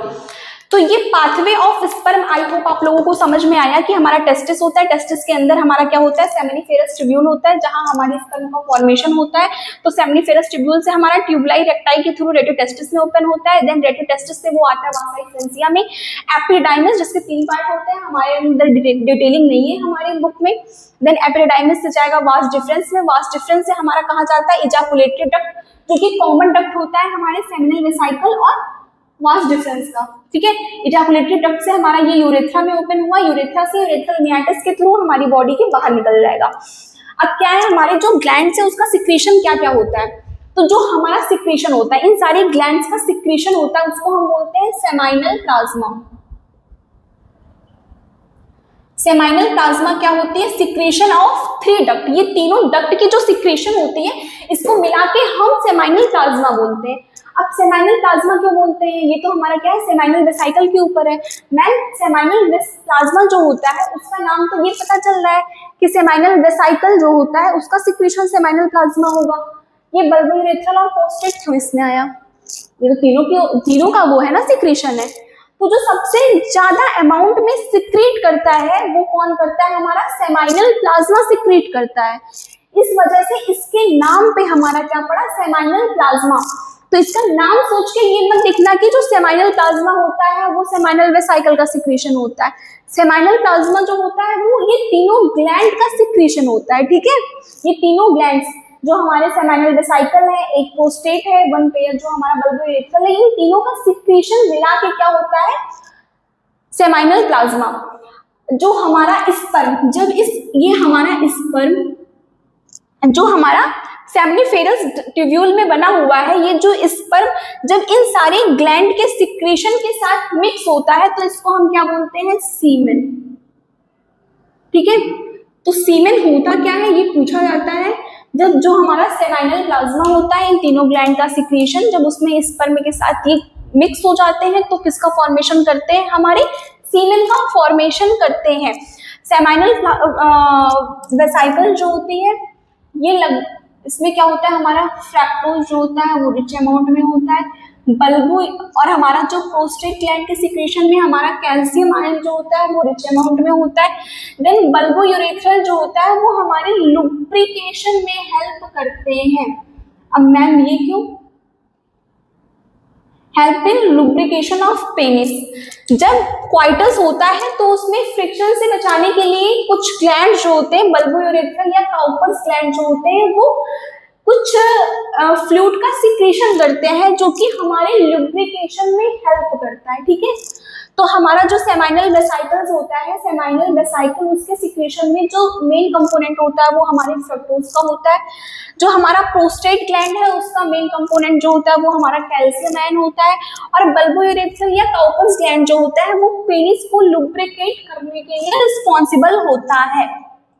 तो ये pathway of sperm, I hope आप लोगों को समझ में आया कि हमारा टेस्टिस होता है, टेस्टिस के अंदर हमारा क्या होता है सेमिनिफेरस ट्यूब्यूल होता है जहां हमारी स्पर्म का फॉर्मेशन होता है। तो सेमिनिफेरस ट्यूब्यूल से हमारा ट्यूबलाई रेक्टाई के थ्रू रेटिटेस्टिस में ओपन होता है, देन रेटिटेस्टिस से वो आता है वासा फ्रेंसिया में, एपिडाइमिस जिसके 3 पार्ट होते हैं, हमारे अंदर डिटेलिंग नहीं है हमारे बुक में, देन एपिडाइमिस से जाएगा वास डिफरेंस में, वास डिफरेंस से हमारा कहाँ जाता है इजाकुलेटरी डक्ट जो कि कॉमन डक्ट होता है हमारे सेमिनल वेसिकल और वास डिफरेंस का, ठीक है। इजाकुलेटरी डक्ट से हमारा ये यूरेथ्रा में ओपन हुआ, यूरेथ्रा से यूरेथ्रल मियाटिस के थ्रू हमारी बॉडी के बाहर निकल जाएगा। अब क्या है हमारे जो ग्लैंड्स है उसका सिक्रीशन क्या क्या होता है, तो जो हमारा सिक्रीशन होता है इन सारे ग्लैंड्स का सिक्रीशन होता है उसको हम बोलते हैं सेमाइनल प्लाज्मा। सेमाइनल प्लाज्मा क्या होती है सिक्रेशन ऑफ 3 डक्ट, ये तीनों डक्ट की जो सिक्रेशन होती है इसको मिला के हम सेमाइनल प्लाज्मा बोलते हैं। अब सेमाइनल प्लाज्मा क्यों बोलते हैं, ये तो हमारा क्या है सेमाइनल वेसिकल के ऊपर है। मैम सेमाइनल प्लाज्मा जो होता है उसका नाम तो ये पता चल रहा है कि सेमाइनल वेसिकल जो होता है उसका सिक्रेशन सेमाइनल प्लाज्मा होगा, ये बल्बोयूरेथ्रल और पोस्टेट क्यों इसमें आया, ये तो तीनों का वो है ना सिक्रेशन है। तो जो सबसे ज्यादा अमाउंट में सिक्रीट करता है वो कौन करता है हमारा सेमाइनल प्लाज्मा सिक्रीट करता है, इस वजह से इसके नाम पे हमारा क्या पड़ा सेमाइनल प्लाज्मा। तो इसका नाम सोच के ये मत देखना कि जो सेमाइनल प्लाज्मा होता है वो सेमाइनल वेसिकल का सिक्रीशन होता है, सेमाइनल प्लाज्मा जो होता है वो ये तीनों ग्लैंड का सिक्रीशन होता है, ठीक है। ये तीनों ग्लैंड्स जो हमारे सेमाइनल वेसिकल है, एक प्रोस्टेट है, 1 पेयर जो हमारा बल्बोयूरेथ्रल है, इन तीनों का सिक्रीशन मिला के क्या होता है सेमाइनल प्लाज्मा। जो हमारा स्पर्म जब ये हमारा स्पर्म जो हमारा सेमिनिफेरस ट्यूब्यूल में बना हुआ है, ये जो स्पर्म जब इन सारे ग्लैंड के सिक्रीशन के साथ मिक्स होता है तो इसको हम क्या बोलते हैं सीमेन, ठीक है। तो सीमेन होता क्या है ये पूछा जाता है जब जो हमारा सेमाइनल प्लाज्मा होता है इन तीनों ग्लैंड का सिक्रीशन जब उसमें स्पर्म के साथ ये मिक्स हो जाते हैं तो किसका फॉर्मेशन करते हैं हमारे सीमेन का फॉर्मेशन करते हैं। सेमाइनल वेसिकल जो होती है ये इसमें क्या होता है हमारा फ्रैक्टोज जो होता है वो रिच अमाउंट में होता है, बल्बो और हमारा जो प्रोस्टेट ग्लैंड के सिक्रेशन में हमारा कैल्शियम आयन जो होता है वो रिच अमाउंट में होता है। देन बल्बोयूरेथ्रल जो होता है वो हमारे लुब्रिकेशन में हेल्प करते हैं। अब मैम ये क्यों, help in lubrication of penis, जब क्वाइटस होता है तो उसमें फ्रिक्शन से बचाने के लिए कुछ ग्लैंड जो होते हैं बल्बोयूरेथ्रल या काउपर्स ग्लैंड जो होते हैं वो कुछ फ्लूइड का सिक्रेशन करते हैं जो कि हमारे लुब्रिकेशन में हेल्प करता है, ठीक है। तो हमारा जो सेमाइनल वेसिकल्स होता है, सेमाइनल वेसिकल उसके सिक्रेशन में जो मेन कंपोनेंट होता है वो हमारे फ्रक्टोज का होता है। जो हमारा प्रोस्टेट ग्लैंड है उसका मेन कंपोनेंट जो होता है वो हमारा कैल्शियम आयन होता है, और बल्बोयूरेथ्रल या काउपर्स ग्लैंड जो होता है वो पेनिस को लुब्रिकेट करने के लिए रिस्पॉन्सिबल होता है,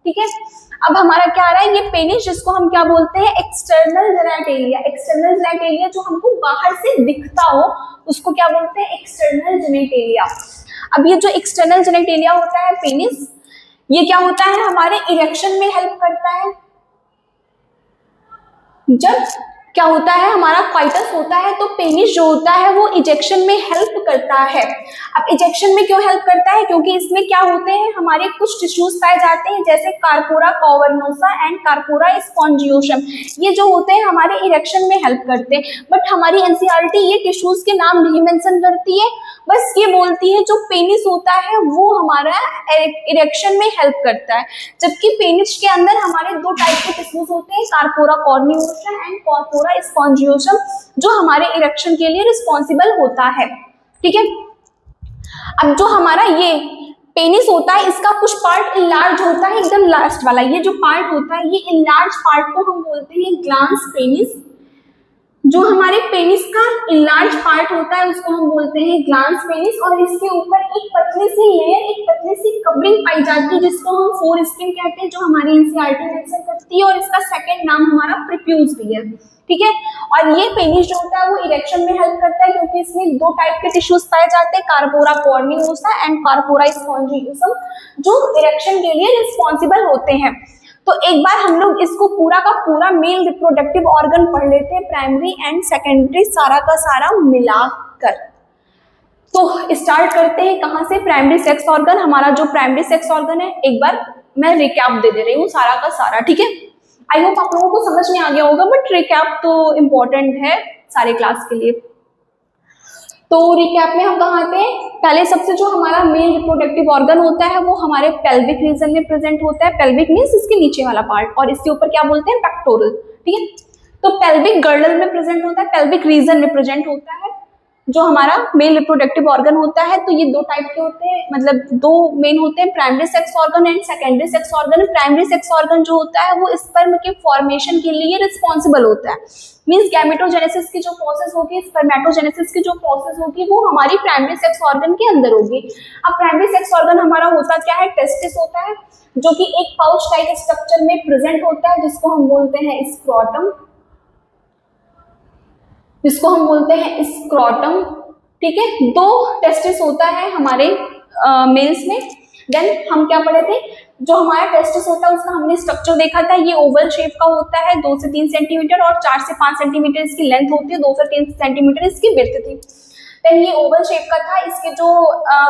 ठीक है। अब हमारा क्या आ रहा है ये पेनिस जिसको हम क्या बोलते हैं एक्सटर्नल जेनिटलिया, एक्सटर्नल जेनिटलिया जो हमको बाहर से दिखता हो उसको क्या बोलते हैं एक्सटर्नल जेनिटलिया। अब ये जो एक्सटर्नल जेनिटलिया होता है पेनिस ये क्या होता है हमारे इरेक्शन में हेल्प करता है। जब क्या होता है हमारा क्वाइटस होता है तो पेनिस जो होता है वो इजेक्शन में हेल्प करता है। अब इजेक्शन में क्यों हेल्प करता है, क्योंकि इसमें क्या होते हैं हमारे कुछ टिश्यूज पाए जाते हैं जैसे कार्पोरा कॉवर्नोसा एंड कार्पोरा स्पॉन्जियोसम, ये जो होते हैं हमारे इरेक्शन में हेल्प करते हैं। बट हमारी एनसीईआरटी ये टिश्यूज के नाम नहीं मेंशन करती है, बस ये बोलती है जो पेनिस होता है वो हमारा इरेक्शन में हेल्प करता है। जबकि पेनिस के अंदर हमारे 2 टाइप के टिश्यूज होते हैं, corpora कॉर्नियोसा and corpora corpora spongiosum जो हमारे इरेक्शन के लिए रिस्पॉन्सिबल होता है। ठीक है, अब जो हमारा ये पेनिस होता है इसका कुछ पार्ट इनलार्ज होता है, एकदम लास्ट वाला ये जो पार्ट होता है ये इनलार्ज पार्ट को हम बोलते हैं ग्लांस पेनिस। जो हमारे पेनिस का इनलार्ज पार्ट होता है उसको हम बोलते हैं ग्लांस पेनिस, और इसके ऊपर एक पतली सी लेयर, एक पतली सी कवरिंग पाई जाती है जिसको हम फोर स्किन कहते हैं, जो हमारी एनसीईआरटी मेंशन करती है, और इसका सेकंड नाम हमारा प्रीप्यूज भी है। ठीक है, और ये पेनिस जो होता है वो इरेक्शन में हेल्प करता है क्योंकि इसमें दो टाइप के टिश्यूज पाए जाते हैं, कार्पोरा कॉर्नियोसा एंड कार्पोरा स्पॉन्जियोसम, जो इरेक्शन के लिए रिस्पॉन्सिबल होते हैं। तो एक बार हम लोग इसको पूरा का पूरा मेल रिप्रोडक्टिव ऑर्गन पढ़ लेते हैं, प्राइमरी एंड सेकेंडरी सारा का सारा मिलाकर। तो स्टार्ट करते हैं कहाँ से, प्राइमरी सेक्स ऑर्गन। हमारा जो प्राइमरी सेक्स ऑर्गन है एक बार मैं रिकैप दे रही हूँ सारा का सारा। ठीक है, आई होप आप लोगों को समझ में आ गया होगा, बट रिकैप तो इम्पोर्टेंट है सारे क्लास के लिए। तो रिकैप में हम कहाँ आते हैं, पहले सबसे जो हमारा मेल रिप्रोडक्टिव ऑर्गन होता है वो हमारे पेल्विक रीजन में प्रेजेंट होता है। पेल्विक मीन्स इसके नीचे वाला पार्ट, और इसके ऊपर क्या बोलते हैं, पेक्टोरल। ठीक है, तो पेल्विक गर्डल में प्रेजेंट होता है, पेल्विक रीजन में प्रेजेंट होता है जो हमारा मेल रिप्रोडक्टिव ऑर्गन होता है। तो ये दो टाइप के होते हैं, मतलब दो मेन होते हैं, primary sex organ and secondary sex organ. Primary sex organ जो होता है वो स्पर्म के फॉर्मेशन के लिए रिस्पॉन्सिबल होता है, मीन्स गैमेटोजेनेसिस की जो प्रोसेस होगी, स्पर्मेटोजेनेसिस की जो प्रोसेस होगी वो हमारी प्राइमरी सेक्स ऑर्गन के अंदर होगी। अब प्राइमरी सेक्स ऑर्गन हमारा होता क्या है, टेस्टिस होता है जो कि एक पाउच टाइप स्ट्रक्चर में प्रेजेंट होता है जिसको हम बोलते हैं स्क्रोटम, जिसको हम बोलते हैं स्क्रोटम। ठीक है, दो टेस्टिस होता है हमारे मेल्स में। देन हम क्या पढ़े थे, जो हमारा टेस्टिस होता है उसका हमने स्ट्रक्चर देखा था, ये ओवल शेप का होता है, 2 से 3 सेंटीमीटर और 4 से 5 सेंटीमीटर इसकी लेंथ होती है, 2 से 3 सेंटीमीटर इसकी विड्थ थी। देन ये ओवल शेप का था, इसके जो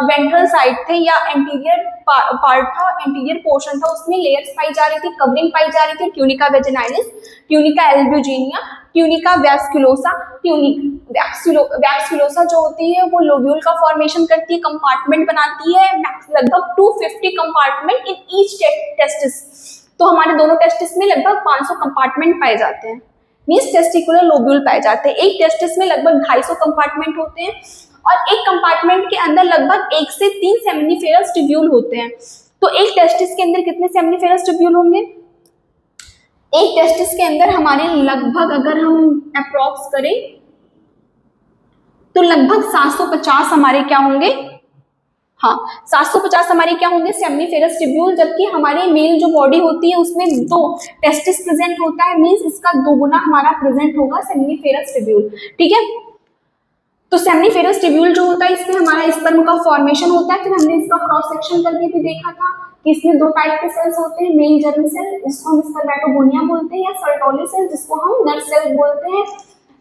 वेंट्रल साइड थे या एंटीरियर पार्ट था, एंटीरियर पोर्शन था, उसमें लेयर्स पाई जा रही थी, कवरिंग पाई जा रही थी, tunica vaginalis, tunica albuginea, tunica vasculosa. Vasculosa जो होती है वो लोब्यूल का फॉर्मेशन करती है, कंपार्टमेंट बनाती है, लगभग 250 कंपार्टमेंट इन ईच टेस्टिस। तो हमारे दोनों टेस्टिस में लगभग 500 कंपार्टमेंट पाए जाते हैं, मीन्स टेस्टिकुलर लोब्यूल पाए जाते हैं। एक टेस्टिस में लगभग 250 कंपार्टमेंट होते हैं और एक कंपार्टमेंट के अंदर लगभग 1 से 3 सेमिनिफेरस ट्यूब्यूल होते हैं। तो एक टेस्टिस के अंदर कितने सेमिनिफेरस ट्यूब्यूल होंगे, एक टेस्टिस के अंदर हमारे लगभग, अगर हम अप्रॉक्स करें तो लगभग 750 हमारे क्या होंगे, हाँ 750 हमारे क्या होंगे सेमिनिफेरस ट्यूब्यूल, जबकि हमारे मेल जो बॉडी होती है उसमें 2 टेस्टिस प्रेजेंट होता है, मीन्स इसका 2 गुना हमारा प्रेजेंट होगा सेमिनिफेरस ट्यूब्यूल। ठीक है, तो सेमिनिफेरस ट्यूब्यूल जो होता है इसमें हमारा स्पर्म का फॉर्मेशन होता है। फिर हमने इसका क्रॉस सेक्शन करके भी देखा था कि इसमें 2 टाइप के सेल्स होते हैं, मेल जर्म सेल जिसको हम स्पर्मेटोगोनिया बोलते हैं, या सर्टोली सेल जिसको हम नर सेल बोलते हैं।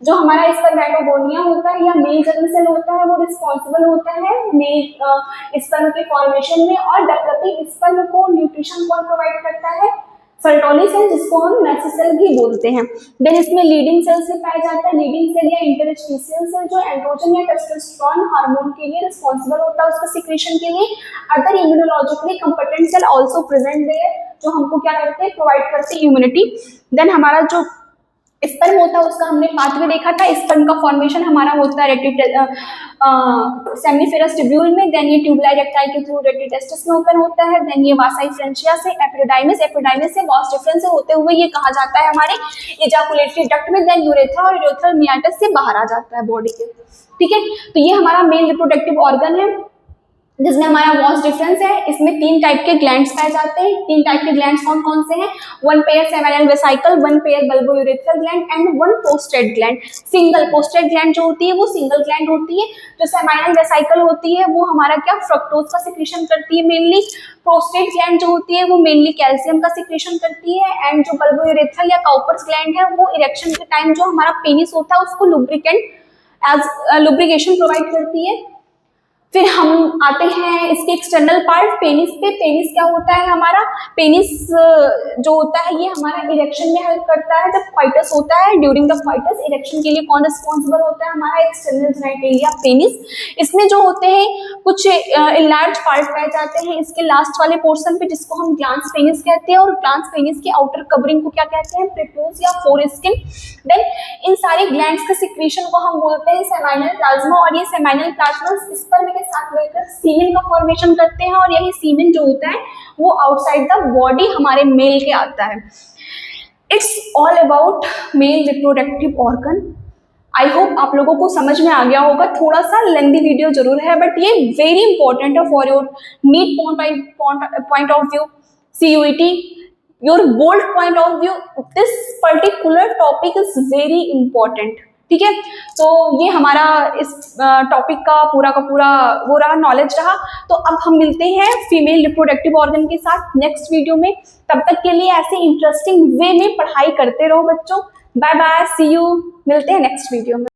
जो हमारा स्पर्मेटोगोनिया होता है या मेल जर्म सेल होता है वो रिस्पॉन्सिबल होता है मेल स्पर्म के फॉर्मेशन में और डेवलपिंग स्पर्म को न्यूट्रिशन कौन प्रोवाइड करता है, सर्टोली सेल जिसको हम नर्स सेल भी बोलते हैं। देन इसमें लीडिंग सेल से पाया जाता है, लीडिंग सेल या इंटरस्टिशियल सेल जो एंड्रोजन या टेस्टोस्टेरोन हार्मोन के लिए रिस्पॉन्सिबल होता है उसका सिक्रेशन के लिए। Other immunologically competent cell also present there जो हमको क्या करते हैं, प्रोवाइड करते हैं इम्यूनिटी। देन हमारा जो स्पर्म होता है उसका हमने पाथवे देखा था, स्पर्म का फॉर्मेशन हमारा होता है सेमिनिफेरस ट्यूब्यूल में, देन ये ट्यूबुलर रेक्टाइल के थ्रू रेटिटेस्टिस में ओपन होता है, देन ये वासाई फ्रेंचिया से, एपिडाइमिस से वॉस डिफरेंस से होते हुए ये कहा जाता है हमारे इजाकुलेटरी डक्ट में, देन यूरेथ्रा और यूरेथ्रल मियाटस से बाहर आ जाता है बॉडी के। ठीक है, तो ये हमारा मेल रिप्रोडक्टिव ऑर्गन है जिसमें हमारा वॉस डिफरेंस है। इसमें 3 टाइप के ग्लैंड्स पाए जाते हैं। 3 टाइप के ग्लैंड्स कौन कौन से हैं, 1 pair seminal vesicle, 1 pair bulbourethral gland and 1 posted gland. Single posted gland जो होती है वो सिंगल ग्लैंड होती है, जो सेमिनल वेसिकल होती है वो हमारा क्या फ्रक्टोज का सिक्रेशन करती है मेनली, प्रोस्टेट ग्लैंड जो होती है वो मेनली कैल्शियम का सिक्रेशन करती है, एंड जो बल्बोयूरेथ्रल या काउपर्स ग्लैंड है वो इरेक्शन के टाइम जो हमारा पेनिस होता है उसको लुब्रिकेशन प्रोवाइड करती है। फिर हम आते हैं इसके एक्सटर्नल पार्ट पेनिस पे। पेनिस क्या होता है हमारा? पेनिस जो होता है ये हमारा इरेक्शन में हेल्प करता है। जब फाइटस होता है, ड्यूरिंग द फाइटस इरेक्शन के लिए कौन रिस्पॉन्सिबल होता है? हमारा एक्सटर्नल जेनिटलिया पेनिस। इसमें जो होते हैं कुछ इनलार्ज पार्ट पाए जाते हैं इसके लास्ट वाले पोर्शन पे, जिसको हम ग्लैंस पेनिस कहते हैं। और ग्लैंस पेनिस की आउटर कवरिंग को क्या कहते हैं? प्रिप्यूस या फोरस्किन। देन इन सारे ग्लैंड्स के सिक्रीशन को हम बोलते हैं सेमाइनल प्लाज्मा। और ये सेमाइनल प्लाज्मा स्पर्म के साथ मिलकर सीमेन का फॉर्मेशन करते हैं। और यही सीमेन जो होता है वो आउटसाइड द बॉडी हमारे मेल के आता है। It's all about male reproductive organ. I hope आप लोगों को समझ में आ गया होगा। थोड़ा सा लेंदी वीडियो जरूर है, बट ये वेरी इंपॉर्टेंट है for your NEET point of view, CUET, your bold point of view. This particular topic is very important. ठीक है, तो ये हमारा इस टॉपिक का पूरा वो रहा, नॉलेज रहा। तो अब हम मिलते हैं फीमेल रिप्रोडक्टिव ऑर्गन के साथ नेक्स्ट वीडियो में। तब तक के लिए ऐसे इंटरेस्टिंग वे में पढ़ाई करते रहो बच्चों। बाय बाय, सी यू, मिलते हैं नेक्स्ट वीडियो में।